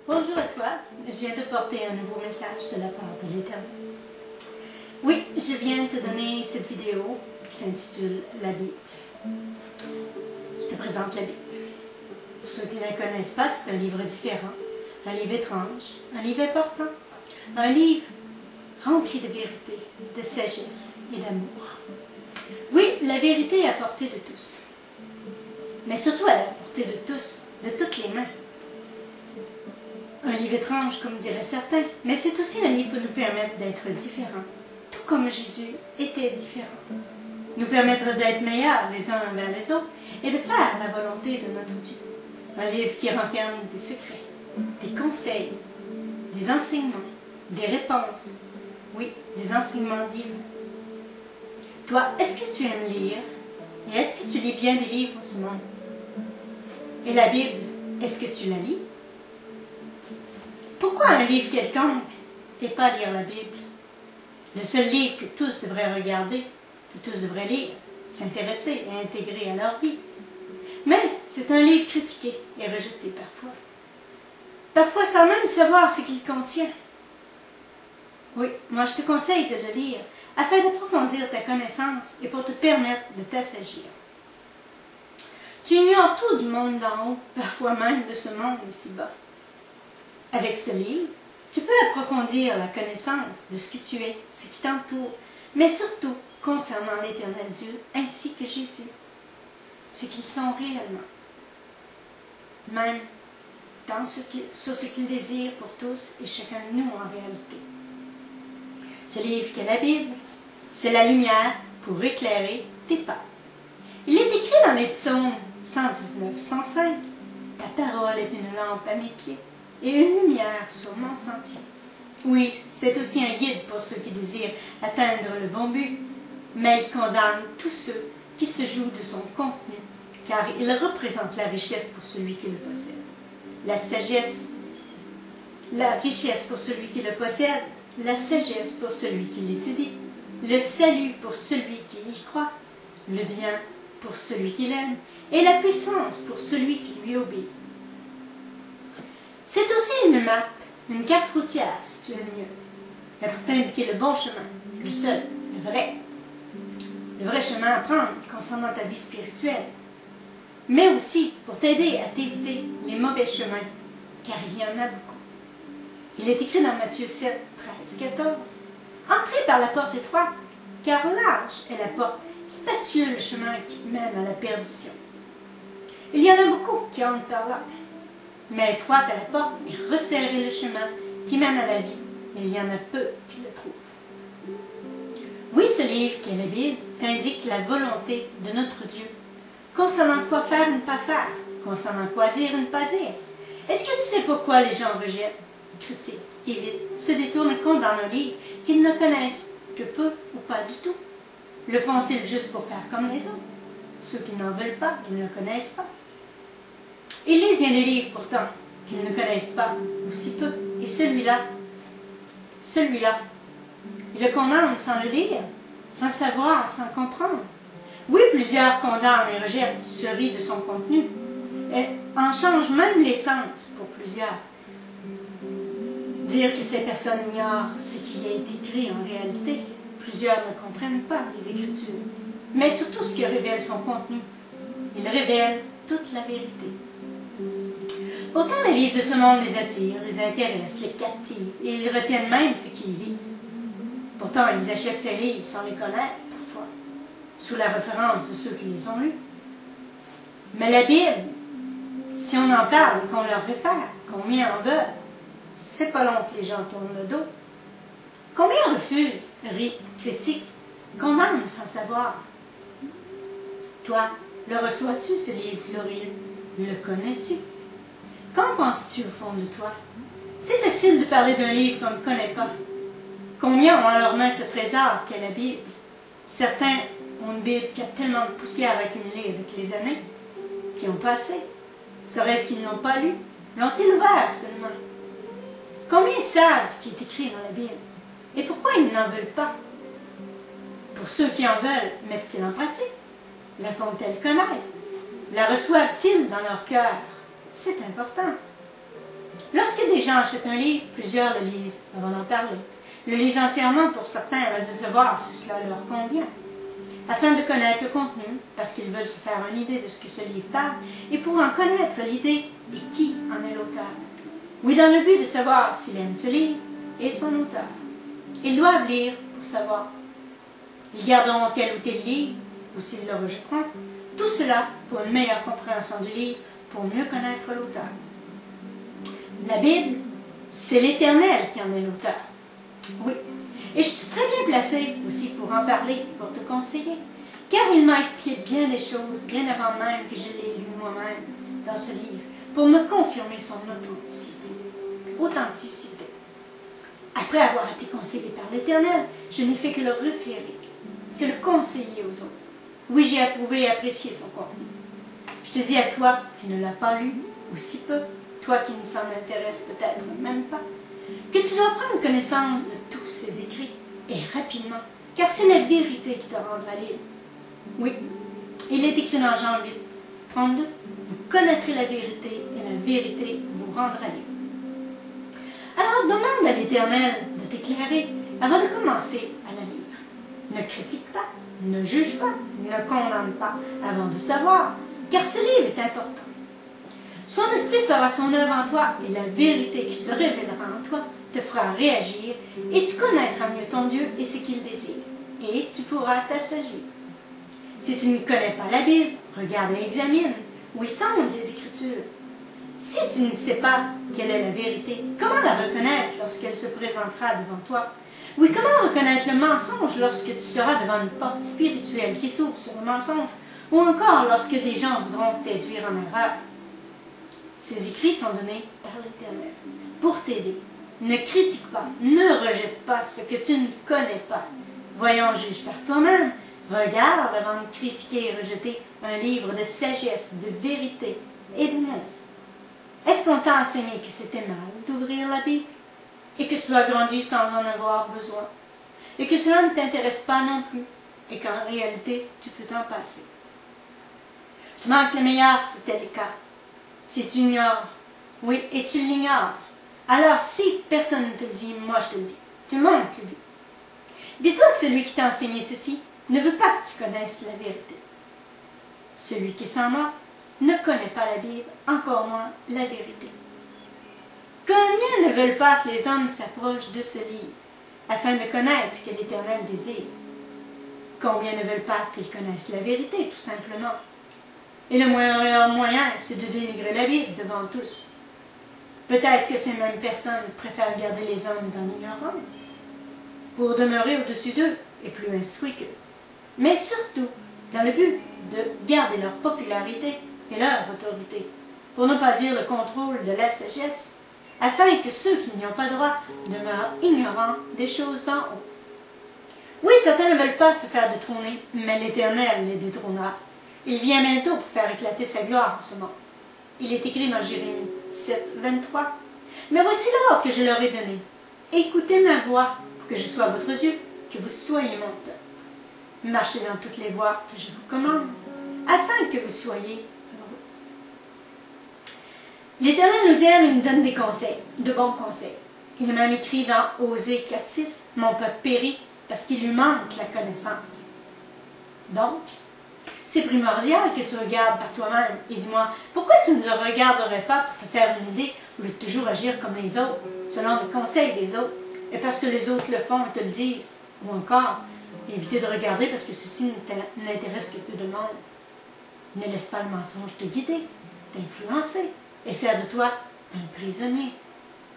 Bonjour à toi, je viens te porter un nouveau message de la part de l'Éternel. Oui, je viens te donner cette vidéo qui s'intitule La Bible. Je te présente la Bible. Pour ceux qui ne la connaissent pas, c'est un livre différent, un livre étrange, un livre important, un livre rempli de vérité, de sagesse et d'amour. Oui, la vérité est à portée de tous, mais surtout elle est à portée de tous, de toutes les mains. Un livre étrange, comme diraient certains, mais c'est aussi un livre pour nous permettre d'être différents, tout comme Jésus était différent. Nous permettre d'être meilleurs les uns envers les autres et de faire la volonté de notre Dieu. Un livre qui renferme des secrets, des conseils, des enseignements, des réponses, oui, des enseignements divins. Toi, est-ce que tu aimes lire et est-ce que tu lis bien des livres en ce monde? Et la Bible, est-ce que tu la lis? Pourquoi un livre quelconque et pas lire la Bible? Le seul livre que tous devraient regarder, que tous devraient lire, s'intéresser et intégrer à leur vie. Mais c'est un livre critiqué et rejeté parfois. Parfois sans même savoir ce qu'il contient. Oui, moi je te conseille de le lire afin d'approfondir ta connaissance et pour te permettre de t'assagir. Tu ignores tout du monde d'en haut, parfois même de ce monde ici-bas. Avec ce livre, tu peux approfondir la connaissance de ce que tu es, ce qui t'entoure, mais surtout concernant l'Éternel Dieu ainsi que Jésus, ce qu'ils sont réellement. Même sur ce qu'il désire pour tous et chacun de nous en réalité. Ce livre qu'est la Bible, c'est la lumière pour éclairer tes pas. Il est écrit dans les psaumes 119, 105. Ta parole est une lampe à mes pieds et une lumière sur mon sentier. Oui, c'est aussi un guide pour ceux qui désirent atteindre le bon but, mais il condamne tous ceux qui se jouent de son contenu, car il représente la richesse pour celui qui le possède. La sagesse, la richesse pour celui qui le possède, la sagesse pour celui qui l'étudie, le salut pour celui qui y croit, le bien pour celui qui l'aime, et la puissance pour celui qui lui obéit. C'est aussi une map, une carte routière, si tu aimes mieux. Elle pour t'indiquer le bon chemin, le seul, le vrai chemin à prendre concernant ta vie spirituelle. Mais aussi pour t'aider à t'éviter les mauvais chemins, car il y en a beaucoup. Il est écrit dans Matthieu 7, 13, 14. Entrez par la porte étroite, car large est la porte, spacieux le chemin qui mène à la perdition. Il y en a beaucoup qui entrent par là. Mais étroite est la porte et resserrez le chemin qui mène à la vie, et il y en a peu qui le trouvent. Oui, ce livre, qu'est la Bible, t'indique la volonté de notre Dieu, concernant quoi faire et ne pas faire, concernant quoi dire et ne pas dire. Est-ce que tu sais pourquoi les gens rejettent, critiquent, évitent, se détournent et condamnent un livre qu'ils ne connaissent que peu ou pas du tout? Le font-ils juste pour faire comme les autres? Ceux qui n'en veulent pas, ils ne le connaissent pas. Ils lisent bien des livres pourtant, qu'ils ne connaissent pas, ou si peu. Et celui-là, ils le condamnent sans le lire, sans savoir, sans comprendre. Oui, plusieurs condamnent et rejettent ce riz de son contenu, et en changent même l'essence pour plusieurs. Dire que ces personnes ignorent ce qui a été écrit en réalité, plusieurs ne comprennent pas les Écritures, mais surtout ce qui révèle son contenu. Il révèle toute la vérité. Pourtant, les livres de ce monde les attirent, les intéressent, les captivent, et ils retiennent même ceux qui les lisent. Pourtant, ils achètent ces livres sans les connaître, parfois, sous la référence de ceux qui les ont lus. Mais la Bible, si on en parle et qu'on leur réfère, combien en veulent, c'est pas long que les gens tournent le dos. Combien refusent, rient, critiquent, condamnent sans savoir? Toi, le reçois-tu, ce livre glorieux? Le connais-tu? Qu'en penses-tu au fond de toi? C'est facile de parler d'un livre qu'on ne connaît pas. Combien ont en leur main ce trésor qu'est la Bible? Certains ont une Bible qui a tellement de poussière accumulée avec les années, qui ont passé. Serait-ce qu'ils ne l'ont pas lu? L'ont-ils ouvert seulement? Combien savent ce qui est écrit dans la Bible? Et pourquoi ils n'en veulent pas? Pour ceux qui en veulent, mettent-ils en pratique? La font-ils connaître? La reçoivent-ils dans leur cœur? C'est important. Lorsque des gens achètent un livre, plusieurs le lisent avant d'en parler. Le lisent entièrement pour certains afin de savoir si cela leur convient, afin de connaître le contenu, parce qu'ils veulent se faire une idée de ce que ce livre parle, et pour en connaître l'idée et qui en est l'auteur. Oui, dans le but de savoir s'ils aiment ce livre et son auteur. Ils doivent lire pour savoir. Ils garderont tel ou tel livre, ou s'ils le rejetteront. Tout cela pour une meilleure compréhension du livre, pour mieux connaître l'auteur. La Bible, c'est l'Éternel qui en est l'auteur. Oui. Et je suis très bien placée aussi pour en parler et pour te conseiller. Car il m'a expliqué bien des choses, bien avant même que je l'ai lu moi-même dans ce livre, pour me confirmer son authenticité. Après avoir été conseillé par l'Éternel, je n'ai fait que le référer, que le conseiller aux autres. Oui, j'ai approuvé et apprécié son contenu. Je te dis à toi qui ne l'as pas lu, ou si peu, toi qui ne s'en intéresse peut-être même pas, que tu dois prendre connaissance de tous ces écrits, et rapidement, car c'est la vérité qui te rendra libre. Oui, il est écrit dans Jean 8, 32, vous connaîtrez la vérité, et la vérité vous rendra libre. Alors demande à l'Éternel de t'éclairer avant de commencer à la lire. Ne critique pas, ne juge pas, ne condamne pas avant de savoir, car ce livre est important. Son esprit fera son œuvre en toi et la vérité qui se révélera en toi te fera réagir et tu connaîtras mieux ton Dieu et ce qu'il désire. Et tu pourras t'assagir. Si tu ne connais pas la Bible, regarde et examine. Oui, sonde les Écritures. Si tu ne sais pas quelle est la vérité, comment la reconnaître lorsqu'elle se présentera devant toi? Oui, comment reconnaître le mensonge lorsque tu seras devant une porte spirituelle qui s'ouvre sur le mensonge? Ou encore lorsque des gens voudront t'induire en erreur? Ces écrits sont donnés par l'Éternel pour t'aider. Ne critique pas, ne rejette pas ce que tu ne connais pas. Voyons, juge par toi-même. Regarde avant de critiquer et rejeter un livre de sagesse, de vérité et d'amour. Est-ce qu'on t'a enseigné que c'était mal d'ouvrir la Bible et que tu as grandi sans en avoir besoin et que cela ne t'intéresse pas non plus et qu'en réalité, tu peux t'en passer? Tu manques le meilleur, c'était le cas. Si tu ignores, oui, et tu l'ignores, alors si personne ne te le dit, moi je te le dis, tu manques lui. Dis-toi que celui qui t'a enseigné ceci ne veut pas que tu connaisses la vérité. Celui qui s'en moque ne connaît pas la Bible, encore moins la vérité. Combien ne veulent pas que les hommes s'approchent de ce livre, afin de connaître ce que l'Éternel désire? Combien ne veulent pas qu'ils connaissent la vérité, tout simplement? Et le meilleur moyen, c'est de dénigrer la Bible devant tous. Peut-être que ces mêmes personnes préfèrent garder les hommes dans l'ignorance, pour demeurer au-dessus d'eux et plus instruits qu'eux. Mais surtout, dans le but de garder leur popularité et leur autorité, pour ne pas dire le contrôle de la sagesse, afin que ceux qui n'y ont pas droit demeurent ignorants des choses d'en haut. Oui, certains ne veulent pas se faire détrôner, mais l'Éternel les détrônera. Il vient bientôt pour faire éclater sa gloire en ce monde. Il est écrit dans Jérémie 7, 23. Mais voici l'ordre que je leur ai donné. Écoutez ma voix, pour que je sois votre Dieu, que vous soyez mon peuple. Marchez dans toutes les voies que je vous commande, afin que vous soyez heureux. L'Éternel nous aime et nous donne des conseils, de bons conseils. Il a même écrit dans Osée 4.6, « Mon peuple périt parce qu'il lui manque la connaissance. » Donc, c'est primordial que tu regardes par toi-même et dis-moi, pourquoi tu ne le regarderais pas pour te faire une idée au lieu de toujours agir comme les autres, selon les conseils des autres, et parce que les autres le font et te le disent, ou encore, éviter de regarder parce que ceci n'intéresse que peu de monde. Ne laisse pas le mensonge te guider, t'influencer et faire de toi un prisonnier.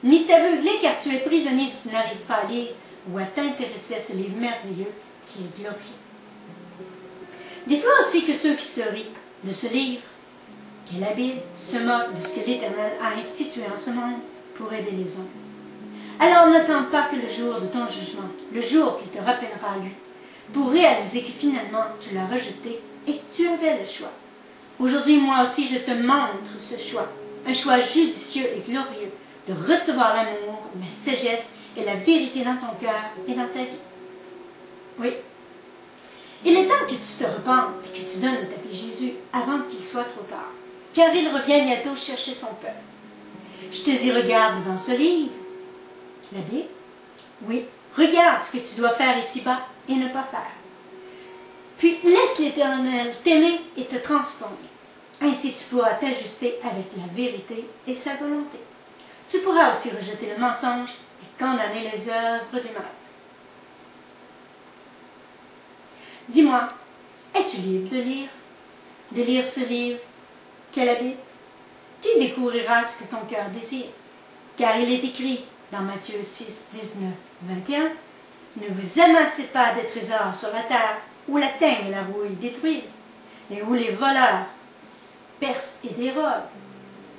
Ni t'aveugler car tu es prisonnier si tu n'arrives pas à lire ou à t'intéresser à ce livre merveilleux qui est glorieux. Dis-toi aussi que ceux qui se rient de ce livre, qu'est la Bible, se moquent de ce que l'Éternel a institué en ce monde pour aider les hommes. Alors n'attends pas que le jour de ton jugement, le jour qu'il te rappellera à lui, pour réaliser que finalement tu l'as rejeté et que tu avais le choix. Aujourd'hui, moi aussi, je te montre ce choix, un choix judicieux et glorieux de recevoir l'amour, la sagesse et la vérité dans ton cœur et dans ta vie. Oui. Il est temps que tu te repentes et que tu donnes ta vie à Jésus avant qu'il soit trop tard, car il revient bientôt chercher son peuple. Je te dis, regarde dans ce livre, la Bible. Oui, regarde ce que tu dois faire ici-bas et ne pas faire. Puis laisse l'Éternel t'aimer et te transformer. Ainsi tu pourras t'ajuster avec la vérité et sa volonté. Tu pourras aussi rejeter le mensonge et condamner les œuvres du mal. Dis-moi, es-tu libre de lire ce livre qu'est la Bible? Tu découvriras ce que ton cœur désire, car il est écrit dans Matthieu 6, 19, 21, « Ne vous amassez pas des trésors sur la terre, où la teigne et la rouille détruisent, et où les voleurs percent et dérobent.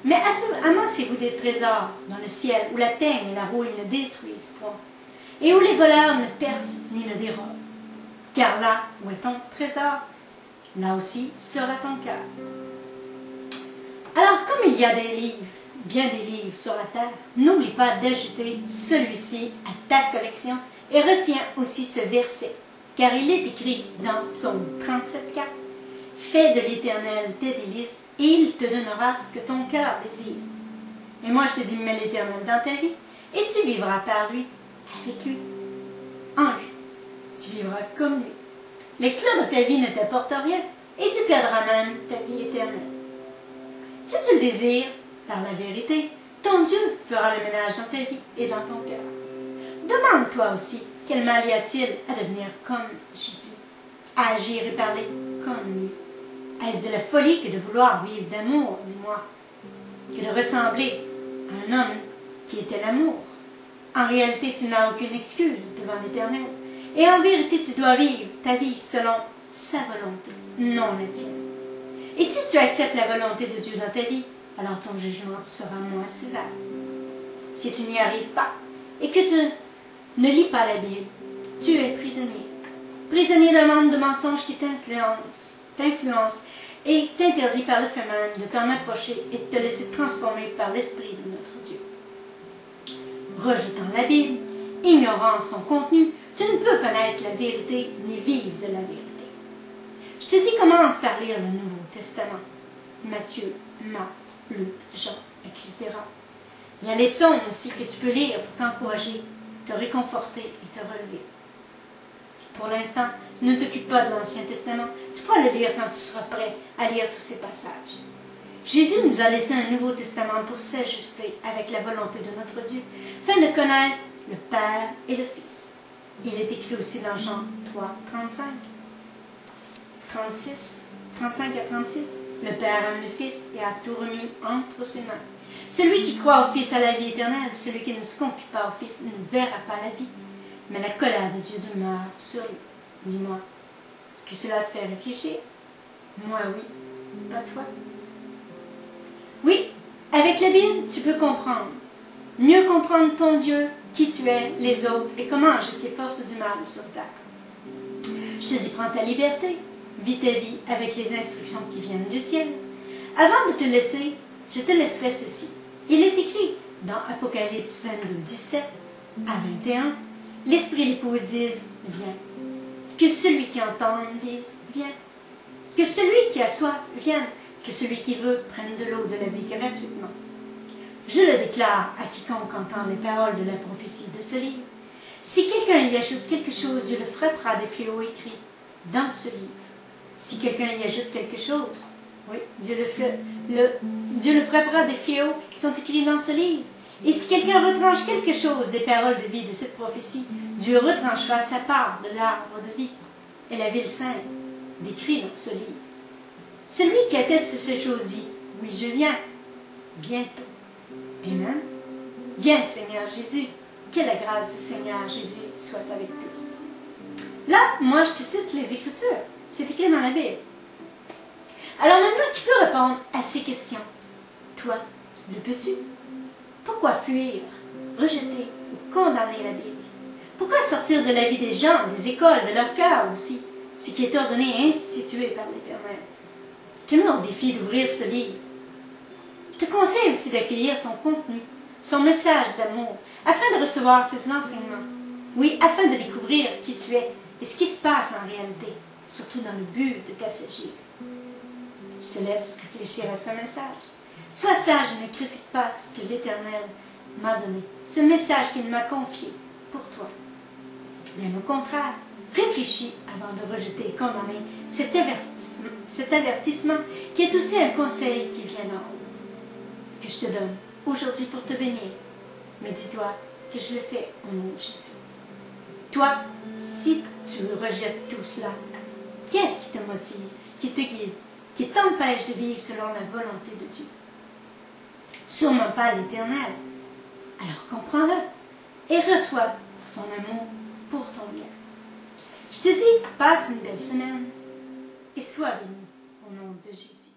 Mais amassez-vous des trésors dans le ciel, où la teigne et la rouille ne détruisent point, et où les voleurs ne percent ni ne dérobent. Car là où est ton trésor, là aussi sera ton cœur. » Alors, comme il y a des livres, bien des livres sur la terre, n'oublie pas d'ajouter celui-ci à ta collection et retiens aussi ce verset, car il est écrit dans Psaume 37,4. Fais de l'Éternel tes délices et il te donnera ce que ton cœur désire. Et moi je te dis, mets l'Éternel dans ta vie et tu vivras par lui, avec lui, en lui. Tu vivras comme lui. L'exclure de ta vie ne t'apporte rien et tu perdras même ta vie éternelle. Si tu le désires, par la vérité, ton Dieu fera le ménage dans ta vie et dans ton cœur. Demande-toi aussi, quel mal y a-t-il à devenir comme Jésus, à agir et parler comme lui? Est-ce de la folie que de vouloir vivre d'amour, dis-moi, que de ressembler à un homme qui était l'amour? En réalité, tu n'as aucune excuse devant l'Éternel. Et en vérité, tu dois vivre ta vie selon sa volonté, non la tienne. Et si tu acceptes la volonté de Dieu dans ta vie, alors ton jugement sera moins sévère. Si tu n'y arrives pas et que tu ne lis pas la Bible, tu es prisonnier. Prisonnier d'un monde de mensonges qui t'influence et t'interdit par le fait même de t'en approcher et de te laisser transformer par l'Esprit de notre Dieu. Rejetant la Bible, ignorant son contenu, tu ne peux connaître la vérité ni vivre de la vérité. Je te dis, commence par lire le Nouveau Testament. Matthieu, Marc, Luc, Jean, etc. Il y a les psaumes aussi que tu peux lire pour t'encourager, te réconforter et te relever. Pour l'instant, ne t'occupe pas de l'Ancien Testament. Tu pourras le lire quand tu seras prêt à lire tous ces passages. Jésus nous a laissé un Nouveau Testament pour s'ajuster avec la volonté de notre Dieu, afin de connaître le Père et le Fils. Il est écrit aussi dans Jean 3, 35 à 36. Le Père aime le Fils et a tout remis entre ses mains. Celui qui croit au Fils a la vie éternelle. Celui qui ne se confie pas au Fils ne verra pas la vie, mais la colère de Dieu demeure sur lui. Dis-moi, est-ce que cela te fait réfléchir? Moi, oui. Pas toi? Oui, avec la Bible, tu peux comprendre. Mieux comprendre ton Dieu, qui tu es, les autres, et comment agissent les forces du mal sur terre. Je te dis, prends ta liberté. Vis ta vie avec les instructions qui viennent du ciel. Avant de te laisser, je te laisserai ceci. Il est écrit dans Apocalypse 22, 17 à 21, l'Esprit et l'épouse disent, viens. Que celui qui entend dise, viens. Que celui qui a soif vienne. Que celui qui veut prenne de l'eau de la vie gratuitement. Je le déclare à quiconque entend les paroles de la prophétie de ce livre. Si quelqu'un y ajoute quelque chose, Dieu le frappera des fléaux écrits dans ce livre. Si quelqu'un y ajoute quelque chose, oui, Dieu le frappera des fléaux qui sont écrits dans ce livre. Et si quelqu'un retranche quelque chose des paroles de vie de cette prophétie, Dieu retranchera sa part de l'arbre de vie et la ville sainte, décrit dans ce livre. Celui qui atteste ces choses dit, oui, je viens, bientôt. Amen. Viens, Seigneur Jésus. Que la grâce du Seigneur Jésus soit avec tous. Là, moi, je te cite les Écritures. C'est écrit dans la Bible. Alors maintenant, qui peut répondre à ces questions? Toi, le peux-tu? Pourquoi fuir, rejeter ou condamner la Bible? Pourquoi sortir de la vie des gens, des écoles, de leur cœur aussi, ce qui est ordonné et institué par l'Éternel? Je te mets au défi d'ouvrir ce livre. Je te conseille aussi d'accueillir son contenu, son message d'amour, afin de recevoir ses enseignements. Oui, afin de découvrir qui tu es et ce qui se passe en réalité, surtout dans le but de t'assagir. Je te laisse réfléchir à ce message. Sois sage et ne critique pas ce que l'Éternel m'a donné, ce message qu'il m'a confié pour toi. Bien au contraire, réfléchis avant de rejeter et condamner cet avertissement qui est aussi un conseil qui vient d'en haut, que je te donne aujourd'hui pour te bénir. Mais dis-toi que je le fais au nom de Jésus. Toi, si tu rejettes tout cela, qu'est-ce qui te motive, qui te guide, qui t'empêche de vivre selon la volonté de Dieu? Sûrement pas l'Éternel. Alors comprends-le et reçois son amour pour ton bien. Je te dis, passe une belle semaine et sois béni au nom de Jésus.